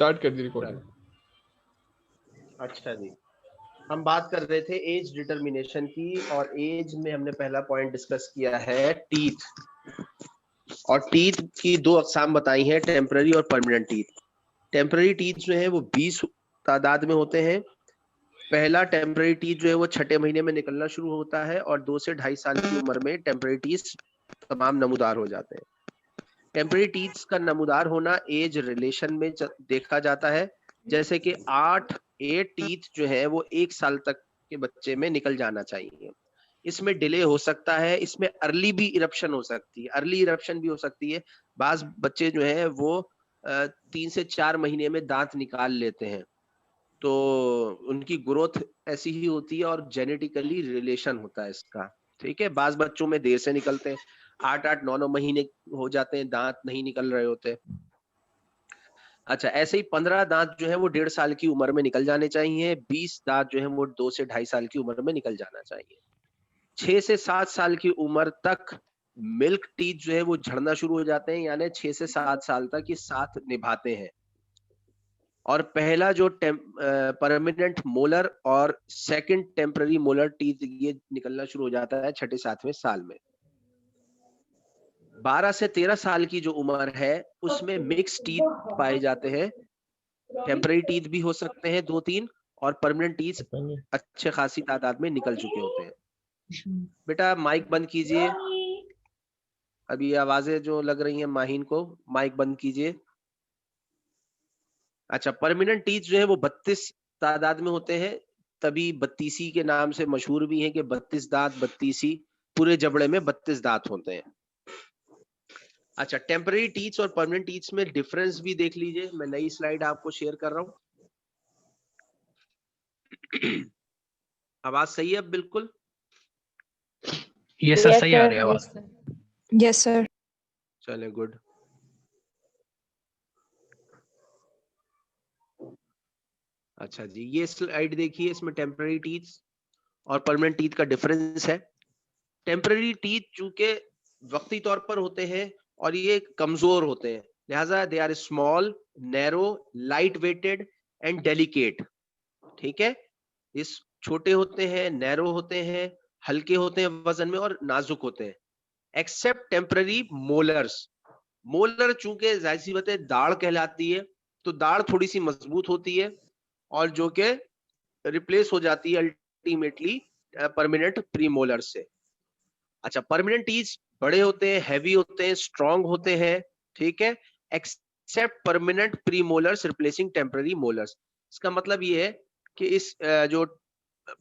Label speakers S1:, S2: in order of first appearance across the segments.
S1: Start कर दी recording.
S2: अच्छा जी, हम बात कर रहे थे एज डिटर्मिनेशन की, और एज में हमने पहला पॉइंट डिस्कस किया है टीथ, और टीथ की दो अकसाम बताई हैं, टेम्पररी और परमानेंट टीथ। टेम्पररी टीथ जो है वो 20 तादाद में होते हैं। पहला टेम्पररी टीथ जो है वो छठे महीने में निकलना शुरू होता है, और 2 से 2.5 साल की उम्र में टेम्पररी टीथ तमाम नमूदार हो जाते हैं। टेम्पररी टीथ का नमूदार होना एज रिलेशन में देखा जाता है, जैसे कि 8 टीथ जो है वो 1 साल तक के बच्चे में निकल जाना चाहिए। इसमें डिले हो सकता है, इसमें अर्ली भी इरप्शन हो सकती है, अर्ली इरप्शन भी हो सकती है। बाज बच्चे जो है वो 3 से 4 महीने में दांत निकाल लेते हैं, तो उनकी ग्रोथ ऐसी ही होती है और जेनेटिकली रिलेशन होता है इसका। ठीक है, बाज बच्चों में देर से निकलते हैं, 8-8, 9-9 महीने हो जाते हैं, दांत नहीं निकल रहे होते। अच्छा, ऐसे ही 15 दांत जो है वो 1.5 साल की उम्र में निकल जाने चाहिए, 20 दांत जो है वो 2 से 2.5 साल की उम्र में निकल जाना चाहिए। 6 से 7 साल की उम्र तक मिल्क टीथ जो है वो झड़ना शुरू हो जाते हैं, यानी 6 से 7 साल तक ये साथ निभाते हैं। और पहला जो परमानेंट मोलर और सेकंड टेम्पररी मोलर टीथ ये निकलना शुरू हो जाता है 6-7वें साल में। 12 से 13 साल की जो उम्र है उसमें मिक्स टीथ पाए जाते हैं, टेम्पररी टीथ भी हो सकते हैं 2-3, और परमानेंट टीथ अच्छे खासी तादाद में निकल चुके होते हैं। बेटा माइक बंद कीजिए, अभी आवाजें जो लग रही हैं माहीन को, माइक बंद कीजिए। अच्छा, परमानेंट टीथ जो है वो 32 तादाद में होते हैं, तभी 32 के नाम से मशहूर भी है कि 32 दांत 32, पूरे जबड़े में 32 दांत होते हैं। अच्छा, टेम्पररी टीथ्स और परमानेंट टीथ्स में डिफरेंस भी देख लीजिए, मैं नई स्लाइड आपको शेयर कर रहा हूं। आवाज सही है अब बिल्कुल?
S3: यस सर, सही आ रही है आवाज।
S4: Yes sir.
S2: चले, गुड। अच्छा जी, ये स्लाइड देखिए, इसमें टेम्पररी टीथ्स और परमानेंट टीथ का डिफरेंस है। टेम्पररी टीथ चूंकि वक्ती तौर पर होते हैं और ये कमजोर होते हैं, लिहाजा they are small, narrow, light weighted and delicate. ठीक है, इस छोटे होते हैं, नैरो होते हैं, हल्के होते हैं वजन में और नाजुक होते हैं। एक्सेप्ट टेम्पररी मोलर्स, मोलर चूंकि जाहिर सी बात है दाढ़ कहलाती है, तो दाढ़ थोड़ी सी मजबूत होती है और जो कि रिप्लेस हो जाती है अल्टीमेटली परमानेंट प्रीमोलर से। अच्छा, परमानेंट टीथ बड़े होते हैं, हैवी होते हैं, स्ट्रॉन्ग होते हैं। ठीक है, except permanent premolars replacing temporary molars. इसका मतलब ये है कि इस जो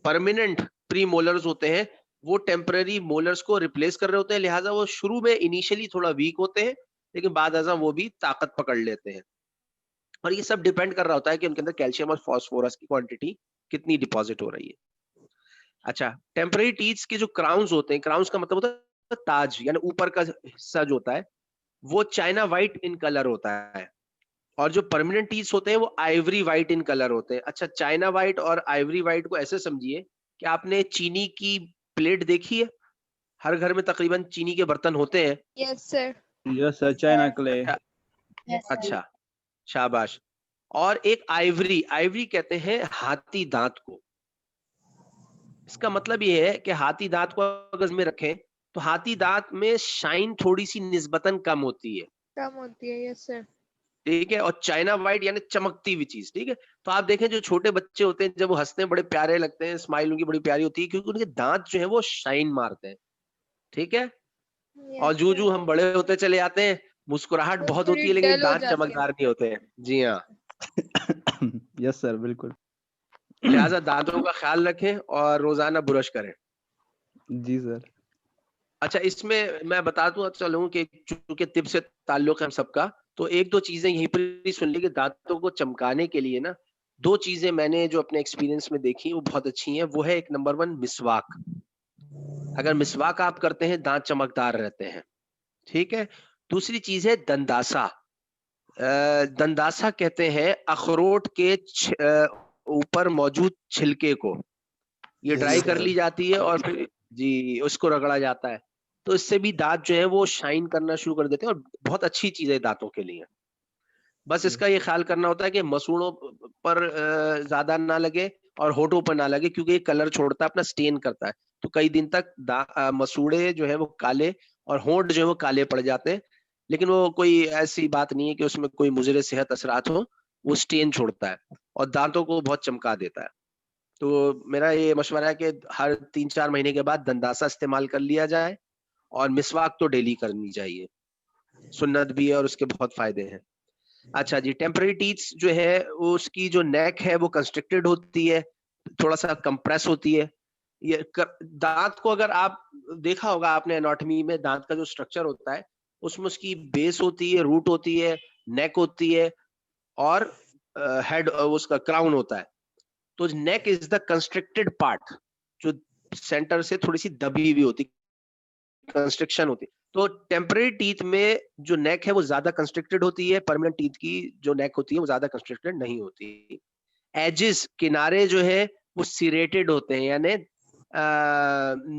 S2: परमानेंट प्रीमोलर्स होते हैं वो टेम्पररी मोलर्स को रिप्लेस कर रहे होते हैं, लिहाजा वो शुरू में इनिशियली थोड़ा वीक होते हैं, लेकिन बाद अज़ां वो भी ताकत पकड़ लेते हैं। और ये सब डिपेंड कर रहा होता है कि उनके अंदर कैल्शियम और फास्फोरस की क्वांटिटी कितनी डिपॉजिट हो रही है। अच्छा, टेम्पररी टीथ्स के जो क्राउन्स होते हैं, क्राउन्स का मतलब होता है ताज, यानी ऊपर का हिस्सा जो होता है वो चाइना व्हाइट इन कलर होता है, और जो परमानेंट टीथ्स होते हैं वो आइवरी व्हाइट इन कलर होते हैं। अच्छा, चाइना व्हाइट और आइवरी व्हाइट को ऐसे समझिए कि आपने चीनी की प्लेट देखी है, हर घर में तकरीबन चीनी के बर्तन होते हैं।
S4: Yes sir.
S5: Yes sir, China clay.
S2: अच्छा, शाबाश। और एक आइवरी, आइवरी कहते हैं हाथी दांत को। इसका मतलब ये है कि हाथी दांत को अगर में रखें तो हाथी दांत में शाइन थोड़ी सी निस्बतन कम होती है।
S4: Yes sir.
S2: ठीक है, और चाइना व्हाइट यानी चमकती हुई चीज। ठीक है, तो आप देखें जो छोटे बच्चे होते हैं जब वो हंसते हैं बड़े प्यारे लगते हैं, स्माइल उनकी बड़ी प्यारी होती है, क्योंकि उनके दांत जो है वो शाइन मारते हैं। ठीक है, और जू जू हम बड़े होते चले जाते हैं, मुस्कुराहट बहुत होती है लेकिन दांत चमकदार नहीं होते हैं। जी हाँ,
S5: यस सर, बिल्कुल।
S2: लिहाजा दांतों का ख्याल रखें और रोजाना ब्रश करें।
S5: जी सर।
S2: अच्छा, इसमें मैं बताता चलूं कि चूंकि तिब से ताल्लुक है हम सबका, तो एक दो चीजें यहीं पर ही सुन ली कि दांतों को चमकाने के लिए ना दो चीजें मैंने जो अपने एक्सपीरियंस में देखी वो बहुत अच्छी हैं। वो है एक नंबर 1 मिसवाक। अगर मिसवाक आप करते हैं दांत चमकदार रहते हैं। ठीक है, दूसरी चीज है दंदासा। दंदासा कहते हैं अखरोट के ऊपर मौजूद छिलके को, ये ड्राई कर ली जाती है और फिर जी उसको रगड़ा जाता है, तो इससे भी दांत जो है वो शाइन करना शुरू कर देते हैं और बहुत अच्छी चीज है दांतों के लिए। बस इसका ये ख्याल करना होता है कि मसूड़ों पर ज्यादा ना लगे और होठों पर ना लगे, क्योंकि ये कलर छोड़ता है, अपना स्टेन करता है, तो कई दिन तक मसूड़े जो है वो काले और होंठ जो है वो काले पड़ जाते हैं। लेकिन वो कोई ऐसी बात नहीं है कि उसमें कोई मुज़र सेहत असरात हो, वो स्टेन छोड़ता है और दांतों को बहुत चमका देता है। तो मेरा ये मशवरा है कि हर 3-4 महीने के बाद दंदासा इस्तेमाल कर लिया जाए और मिसवाक तो डेली करनी चाहिए, सुन्नत भी है और उसके बहुत फायदे हैं। अच्छा जी, टेम्पररी टीथ्स जो है उसकी जो नेक है वो कंस्ट्रिक्टेड होती है, थोड़ा सा कंप्रेस होती है। ये दांत को अगर आप देखा होगा आपने एनाटॉमी में, दांत का जो स्ट्रक्चर होता है उसमें उसकी बेस होती है, रूट होती है, नेक होती है और हेड उसका क्राउन होता है। तो neck is the constricted part, जो सेंटर से थोड़ी सी दबी हुई होती, कंस्ट्रिक्शन होती। तो टेम्पररी टीथ में जो नेक है वो ज्यादा कंस्ट्रिक्टेड होती है, परमानेंट टीथ की जो नेक होती है वो ज्यादा कंस्ट्रिक्टेड नहीं होती। एजेस, किनारे जो है वो सिरेटेड होते हैं, यानी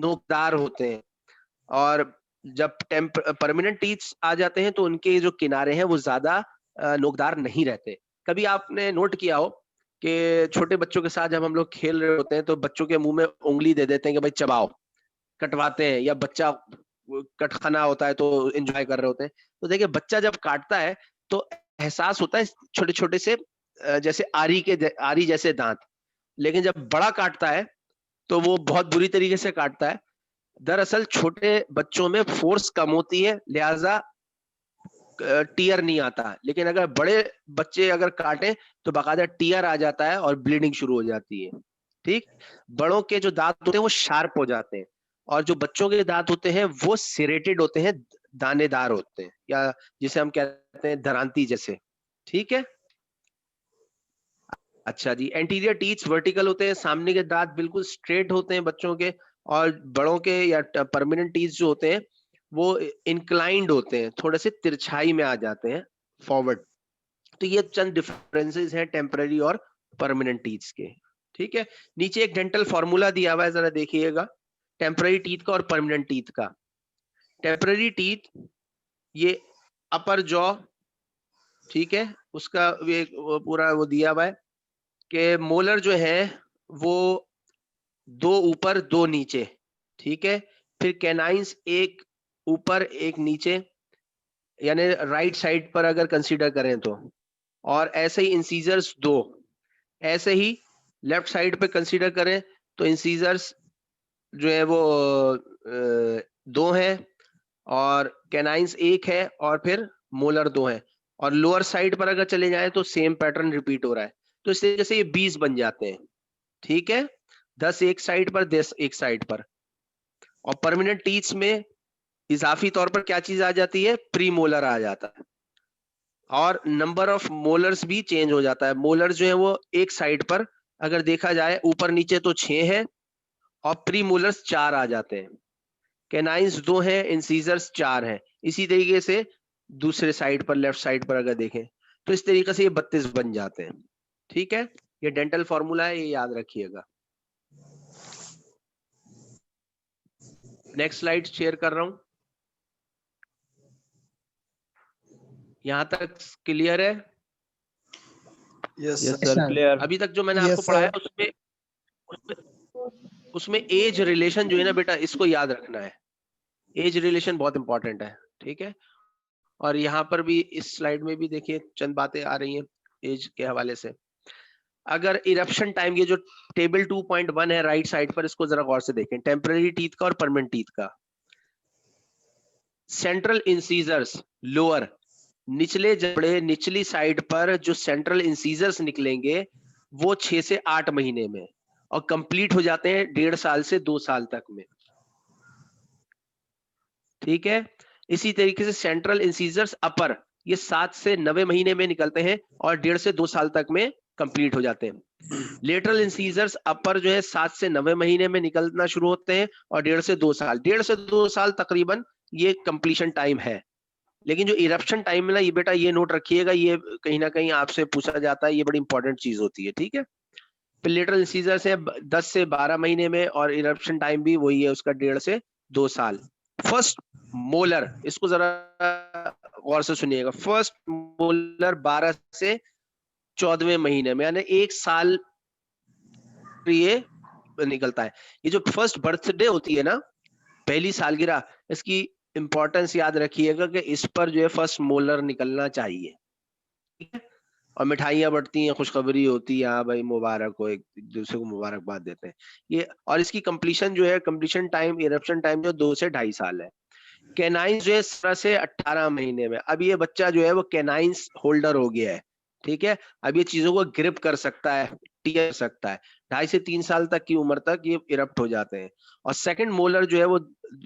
S2: नोकदार होते हैं, और जब परमानेंट टीथ आ जाते हैं तो उनके जो किनारे हैं वो ज्यादा नोकदार नहीं रहते। कभी आपने नोट किया हो कि छोटे बच्चों के साथ जब हम लोग खेल रहे होते हैं तो बच्चों के मुंह में उंगली दे देते हैं कि भाई चबाओ, कटवाते हैं, या बच्चा कटखाना होता है तो एंजॉय कर रहे होते हैं। तो देखिए बच्चा जब काटता है तो एहसास होता है छोटे छोटे से जैसे आरी जैसे दांत, लेकिन जब बड़ा काटता है तो वो बहुत बुरी तरीके से काटता है। दरअसल छोटे बच्चों में फोर्स कम होती है, लिहाजा टीयर नहीं आता, लेकिन अगर बड़े बच्चे अगर काटें तो बाकायदा टीयर आ जाता है और ब्लीडिंग शुरू हो जाती है। ठीक, बड़ों के जो दांत होते हैं वो शार्प हो जाते हैं और जो बच्चों के दांत होते हैं वो सिरेटेड होते हैं, दानेदार होते हैं, या जिसे हम कहते हैं दरांती जैसे। ठीक है, अच्छा जी, एंटीरियर टीथ वर्टिकल होते हैं, सामने के दांत बिल्कुल स्ट्रेट होते हैं बच्चों के, और बड़ों के या परमानेंट टीथ जो होते हैं वो इंक्लाइंड होते हैं, थोड़े से तिरछाई में आ जाते हैं, फॉरवर्ड। तो ये चंद डिफरेंसेस हैं टेम्पररी और परमानेंट टीथ के। ठीक है, नीचे एक डेंटल फॉर्मूला दिया हुआ है, जरा देखिएगा टेम्पररी टीथ का और परमानेंट टीथ का। टेम्पररी टीथ ये अपर जॉ, ठीक है, उसका वो पूरा वो दिया हुआ है कि मोलर जो है वो 2 ऊपर 2 नीचे, ठीक है, फिर कैनाइंस एक ऊपर एक नीचे, यानी राइट साइड पर अगर कंसीडर करें तो, और ऐसे ही इंसीजर्स 2, ऐसे ही लेफ्ट साइड पे कंसीडर करें तो इंसीजर्स जो है वो 2 है और कैनाइंस 1 है और फिर मोलर 2 है, और लोअर साइड पर अगर चले जाए तो सेम पैटर्न रिपीट हो रहा है। तो इस तरीके से ये 20 बन जाते हैं। ठीक है, 10 एक साइड पर, 10 एक साइड पर। और परमानेंट टीथ में इजाफी तौर पर क्या चीज आ जाती है, प्री मोलर आ जाता है, और नंबर ऑफ मोलर्स भी चेंज हो जाता है। मोलर जो है वो एक साइड पर अगर देखा जाए ऊपर नीचे तो 6 है और प्री मोलर्स 4 आ जाते हैं, कैनाइंस 2 है, इंसीजर्स 4 है। इसी तरीके से दूसरे साइड पर, लेफ्ट साइड पर अगर देखें तो इस तरीके से ये 32 बन जाते हैं। ठीक है, ये डेंटल फॉर्मूला है, ये याद रखिएगा। नेक्स्ट स्लाइड शेयर कर रहा हूं, यहां तक क्लियर है?
S5: Yes sir, clear.
S2: अभी तक जो मैंने आपको पढ़ाया उसमें एज रिलेशन जो है ना बेटा, इसको याद रखना है, एज रिलेशन बहुत इंपॉर्टेंट है। ठीक है, और यहाँ पर भी इस स्लाइड में भी देखिए चंद बातें आ रही हैं एज के हवाले से। अगर इरप्शन टाइम, ये जो टेबल 2.1 है राइट साइड पर, इसको जरा गौर से देखें, टेम्पररी टीथ का और परमानेंट टीथ का। सेंट्रल इंसीजर्स लोअर, निचले जबड़े निचली साइड पर जो सेंट्रल इंसीजर्स निकलेंगे वो 6 से 8 महीने में, और कंप्लीट हो जाते हैं 1.5 साल से 2 साल तक में। ठीक है, इसी तरीके से सेंट्रल इंसीजर्स अपर, ये 7 से 9 महीने में निकलते हैं और 1.5 से 2 साल तक में कंप्लीट हो जाते हैं। लेटरल इंसीजर्स अपर जो है 7 से 9 महीने में निकलना शुरू होते हैं और 1.5 से 2 साल, 1.5 से 2 साल तकरीबन ये कंप्लीशन टाइम है। लेकिन जो इरप्शन टाइम है ना, ये बेटा ये नोट रखिएगा, ये कहीं ना कहीं आपसे पूछा जाता है, ये बड़ी इंपॉर्टेंट चीज होती है। ठीक है, फिर लेटरल इंसीजर्स है 10 से 12 महीने में, और इरप्शन टाइम भी वही है उसका 1.5 से 2 साल। फर्स्ट मोलर, इसको जरा गौर से सुनिएगा, फर्स्ट मोलर 12 से 14वें महीने में, यानी 1 साल ये निकलता है। ये जो फर्स्ट बर्थडे होती है ना, पहली सालगिरह, इसकी इंपॉर्टेंस याद रखिएगा कि इस पर जो है फर्स्ट मोलर निकलना चाहिए, ठीक है। और मिठाइयां बढ़ती हैं, खुशखबरी होती है, हाँ भाई मुबारक हो, एक दूसरे को मुबारकबाद देते हैं ये। और इसकी कंप्लीशन जो है, कंप्लीशन टाइम, इरप्शन टाइम जो 2 से 2.5 साल है। कैनाइंस जो है 17 से 18 महीने में। अब ये बच्चा जो है वो कैनाइंस होल्डर हो गया है, ठीक है। अब ये चीजों को ग्रिप कर सकता है, टीयर सकता है। 2.5 से 3 साल तक की उम्र तक ये इरप्ट हो जाते हैं। और सेकंड मोलर जो है वो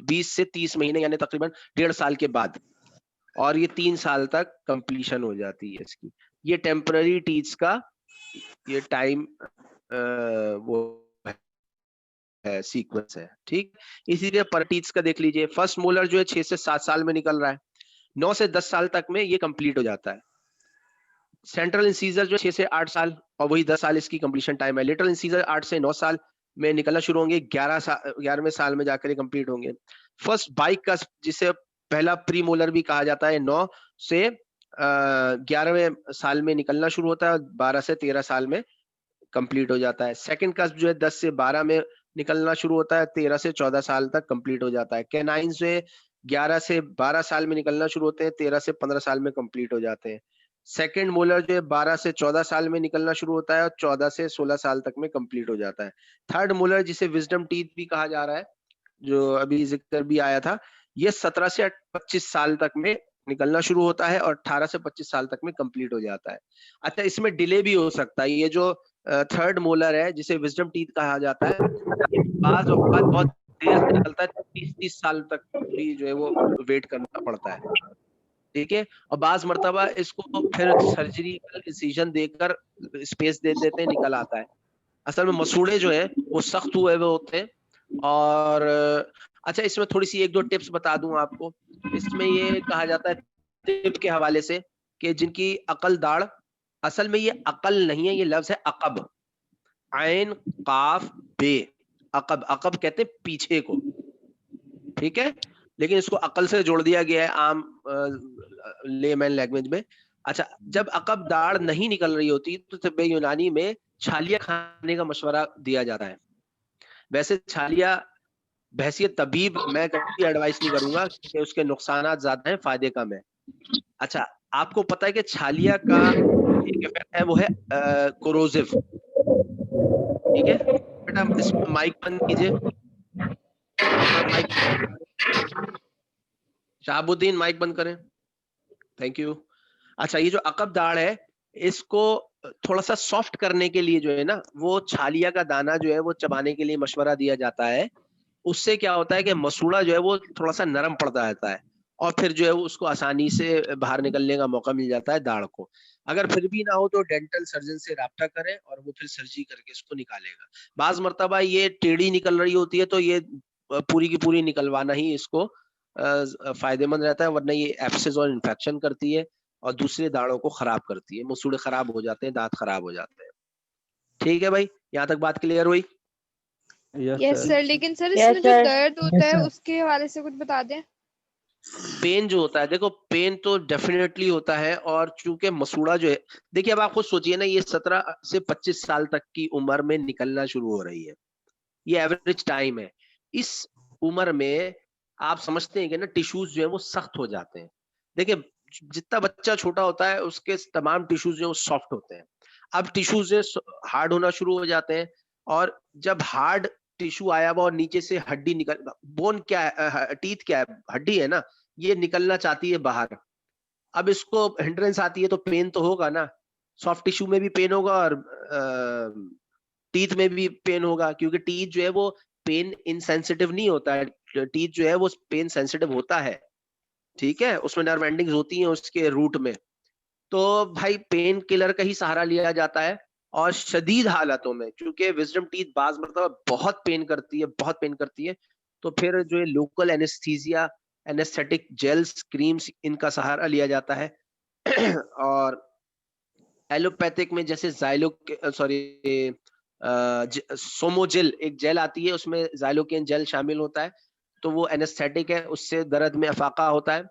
S2: 20 से 30 महीने, यानी तकरीबन 1.5 साल के बाद, और ये 3 साल तक कंप्लीशन हो जाती है इसकी। ये टेम्पररी टीथ्स का ये टाइम वो है, सीक्वेंस है, ठीक। इसीलिए पर टीथ्स का देख लीजिए, फर्स्ट मोलर जो है 6 से 7 साल में निकल रहा है, 9 से 10 साल तक में ये कंप्लीट हो जाता है। सेंट्रल इंसीजर जो 6 से 8 साल, और वही 10 साल इसकी कंप्लीशन टाइम है। लिटिल इंसीजर 8 से 9 साल में निकलना शुरू होंगे, 11वें साल में जाकर ये कंप्लीट होंगे। फर्स्ट बाइक का, जिसे पहला प्री मोलर भी कहा जाता है, 9 से 11वें साल में निकलना शुरू होता है, 12 से 13 साल में कंप्लीट हो जाता है। सेकंड कस्प जो है 10 से 12 में निकलना शुरू होता है, 13 से 14 साल तक कंप्लीट हो जाता है। कैनाइंस जो है 11 से 12 साल में निकलना शुरू होते हैं, 13 से 15 साल में कंप्लीट हो जाते हैं। सेकंड मोलर जो है 12 से 14 साल में निकलना शुरू होता है और 14 से 16 साल तक में कंप्लीट हो जाता है। थर्ड मोलर, जिसे विजडम टीथ भी कहा जा रहा है, जो अभी जिक्र भी आया था, ये 17 से 25 साल तक में निकलना शुरू होता है और 18 से 25 साल तक में कंप्लीट हो जाता है। अच्छा, इसमें डिले भी हो सकता है। ये जो थर्ड मोलर है, जिसे विजडम टीथ कहा जाता है, ये बाज औक़ात बहुत देर से निकलता है, 30 साल तक भी जो है वो वेट करना पड़ता है, ठीक है। और बाज मर्तबा इसको फिर सर्जिकल इंसिजन देकर स्पेस दे देते हैं, निकल आता है। असल में मसूड़े जो है वो सख्त हुए हुए होते हैं। और अच्छा, इसमें थोड़ी सी 1-2 टिप्स बता दूं आपको। इसमें ये कहा जाता है टिप के हवाले से कि जिनकी अकल दाढ़, असल में ये अकल नहीं है, ये लफ्ज है अकब, आइन काफ बे, अकब। अकब कहते हैं पीछे को, ठीक है, लेकिन इसको अकल से जोड़ दिया गया है आम लेमैन लैंग्वेज में। अच्छा, जब अकब दाढ़ नहीं निकल रही होती तो तिब्बे यूनानी में छालिया खाने का मशवरा दिया जाता है। वैसे छालिया बहसियत तबीब मैं कभी एडवाइस नहीं करूंगा कि उसके नुकसानात ज्यादा हैं, फायदे कम है। अच्छा, आपको पता है कि छालिया का एक इफेक्ट है, वो है कोरोसिव, ठीक है। बेटा इस माइक बंद कीजिए, माइक, शहाबुद्दीन माइक बंद करें, थैंक यू। अच्छा, ये जो अकब दाढ़ है, इसको थोड़ा सा सॉफ्ट करने के लिए जो है ना, वो छालिया का दाना जो है वो चबाने के लिए मशवरा दिया जाता है। उससे क्या होता है कि मसूड़ा जो है वो थोड़ा सा नरम पड़ता रहता है, और फिर जो है वो उसको आसानी से बाहर निकलने का मौका मिल जाता है दाढ़ को। अगर फिर भी ना हो तो डेंटल सर्जन से राब्ता करें और वो फिर सर्जरी करके इसको निकालेगा। बाज मर्तबा ये टेढ़ी निकल रही होती है तो ये पूरी की पूरी निकलवाना ही इसको फायदेमंद रहता है, वरना ये एब्सेस और इन्फेक्शन करती है और दूसरे दाढ़ों को खराब करती है, मसूड़े खराब हो जाते हैं, दांत खराब हो जाते हैं। ठीक है भाई, यहाँ तक बात क्लियर हुई?
S4: यस सर, लेकिन सर इसमें जो दर्द होता है उसके हवाले से कुछ बता दें।
S2: पेन जो होता है, देखो पेन तो डेफिनेटली होता है, और चूंकि मसूड़ा जो है, देखिए अब आप खुद सोचिए ना, ये 17 से 25 साल तक की उम्र में निकलना शुरू हो रही है, ये एवरेज टाइम है। इस उम्र में आप समझते हैं कि ना टिश्यूज जो है वो सख्त हो जाते हैं। देखिए, जितना बच्चा छोटा होता है उसके तमाम टिश्यूज जो है वो सॉफ्ट होते हैं। अब टिश्यूज हार्ड होना शुरू हो जाते हैं, और जब हार्ड टिश्यू आया हुआ और नीचे से हड्डी निकल, बोन क्या है, टीथ क्या है, हड्डी है ना, ये निकलना चाहती है बाहर। अब इसको हिंड्रेंस आती है तो पेन तो होगा ना, सॉफ्ट टिश्यू में भी पेन होगा और टीथ में भी पेन होगा, क्योंकि टीथ जो है वो पेन इनसेंसिटिव नहीं होता है, टीथ जो है वो पेन सेंसिटिव होता है, ठीक है, उसमें नर्व एंडिंग्स होती हैं उसके रूट में। तो भाई पेन किलर का ही सहारा लिया जाता है। और शदीद हालातों में, क्योंकि विजडम टीथ बाज मतलब बहुत पेन करती है, बहुत पेन करती है, तो फिर जो है local anaesthesia, anaesthetic gels, creams, इनका सहारा लिया जाता है। और एलोपैथिक में जैसे सोमोजेल एक जेल आती है, उसमें जाइलोकेन जेल शामिल होता है, तो वो एनेस्थेटिक है, उससे दर्द में अफाका होता है,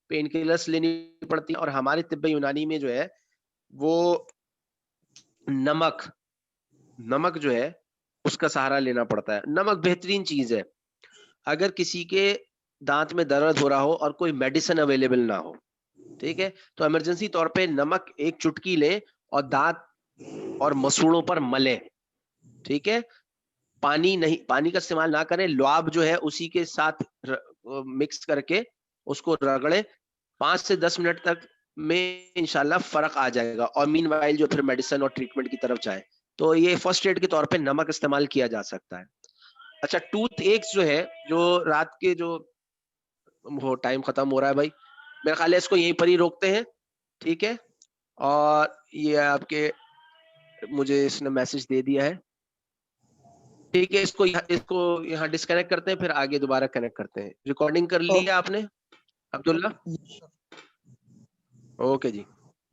S2: पेन किलर्स लेनी पड़ती है। और हमारे तिब्बे यूनानी में जो है वो नमक जो है उसका सहारा लेना पड़ता है। नमक बेहतरीन चीज है। अगर किसी के दांत में दर्द हो रहा हो और कोई मेडिसिन अवेलेबल ना हो, ठीक है, तो इमरजेंसी तौर पे नमक एक चुटकी ले और दांत और मसूड़ों पर मले, ठीक है। पानी का इस्तेमाल ना करें, लुआब जो है उसी के साथ मिक्स करके उसको रगड़े, 5 से 10 मिनट तक में इंशाल्लाह फर्क आ जाएगा। और मीनवाइल जो फिर मेडिसिन और ट्रीटमेंट की तरफ जाए, तो ये फर्स्ट एड के तौर पे नमक इस्तेमाल किया जा सकता है। अच्छा, टूथ एक्स जो है, जो रात के जो वो टाइम खत्म हो रहा है भाई, मेरा ख्याल है इसको यहीं पर ही रोकते हैं, ठीक है। और ये आपके मुझे इसने मैसेज दे दिया है, ठीक है। इसको यहाँ डिस्कनेक्ट करते हैं, फिर आगे दोबारा कनेक्ट करते हैं। रिकॉर्डिंग कर ली है आपने अब्दुल्ला? ओके जी,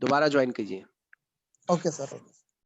S2: दोबारा ज्वाइन कीजिए।
S1: Okay sir.